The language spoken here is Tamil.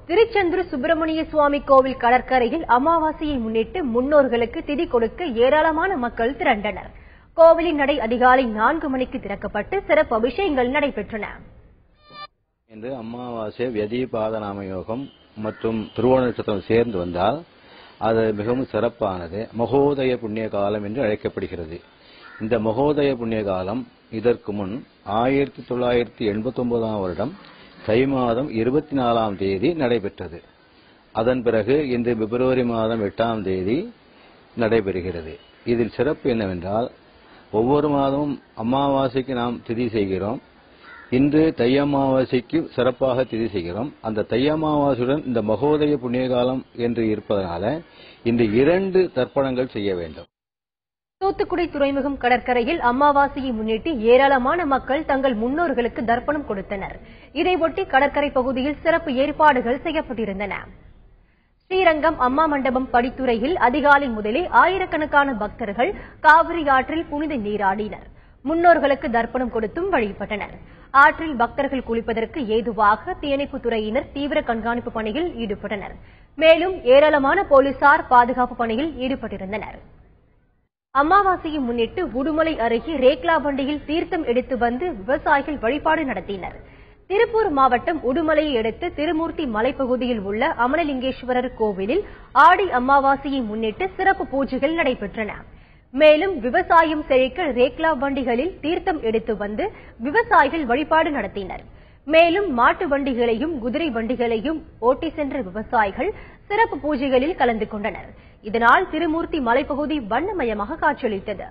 திருச்செந்தூர் சுப்பிரமணிய சுவாமி கோவில் கடற்கரையில் அமாவாசையை முன்னிட்டு முன்னோர்களுக்கு திதி கொடுக்க ஏராளமான மக்கள் திரண்டனர். கோவிலின் நடை அதிகாலை 4 மணிக்கு திறக்கப்பட்டு சிறப்பு அபிஷேகங்கள் நடைபெற்றன. இன்று அமாவாசை வியதிபாத நாமயோகம் மற்றும் திருவோண நட்சத்திரம் சேர்ந்து வந்தால் அது மிகவும் சிறப்பானது. மகோதய புண்ணிய காலம் என்று அழைக்கப்படுகிறது. இந்த மகோதய புண்ணிய காலம் இதற்கு முன் 1989ஆம் வருடம் தை மாதம் 24ஆம் தேதி நடைபெற்றது. அதன் பிறகு இன்று பிப்ரவரி மாதம் 8ஆம் தேதி நடைபெறுகிறது. இதில் சிறப்பு என்னவென்றால், ஒவ்வொரு மாதமும் அமாவாசைக்கு நாம் திதி செய்கிறோம். இன்று தை அமாவாசைக்கு சிறப்பாக திதி செய்கிறோம். அந்த தை அமாவாசையுடன் இந்த மகோதய புண்ணிய காலம் என்று இருப்பதனால இன்று 2 தர்ப்பணங்கள் செய்ய வேண்டும். தூத்துக்குடி துறைமுகம் கடற்கரையில் அமாவாசையை முன்னிட்டு ஏராளமான மக்கள் தங்கள் முன்னோர்களுக்கு தர்ப்பணம் கொடுத்தனர். இதையொட்டி கடற்கரை பகுதியில் சிறப்பு ஏற்பாடுகள் செய்யப்பட்டிருந்தன. ஸ்ரீரங்கம் அம்மா மண்டபம் படித்துறையில் அதிகாலை முதலே ஆயிரக்கணக்கான பக்தர்கள் காவிரி ஆற்றில் புனித நீராடினர். முன்னோர்களுக்கு தர்ப்பணம் கொடுத்தும் வழிபட்டனர். ஆற்றில் பக்தர்கள் குளிப்பதற்கு ஏதுவாக தீயணைப்பு துறையினர் தீவிர கண்காணிப்பு பணியில் ஈடுபட்டனர். மேலும் ஏராளமான போலீசார் பாதுகாப்பு பணியில் ஈடுபட்டிருந்தனர். அமாவாசையை முன்னிட்டு உடுமலை அருகே ரேக்லா வண்டியில் தீர்த்தம் எடுத்து வந்து விவசாயிகள் வழிபாடு நடத்தினர். திருப்பூர் மாவட்டம் உடுமலையை அடுத்து திருமூர்த்தி மலைப்பகுதியில் உள்ள அமனலிங்கேஸ்வரர் கோவிலில் ஆடி அமாவாசையை முன்னிட்டு சிறப்பு பூஜைகள் நடைபெற்றன. மேலும் விவசாயம் செழிக்க ரேக்லா வண்டிகளில் தீர்த்தம் எடுத்து வந்து விவசாயிகள் வழிபாடு நடத்தினர். மேலும் மாட்டு வண்டிகளையும் குதிரை வண்டிகளையும் ஓட்டி சென்ற விவசாயிகள் சிறப்பு பூஜைகளில் கலந்து கொண்டனர். இதனால் திருமூர்த்தி மலைப்பகுதி வண்ணமயமாக காட்சியளித்தது.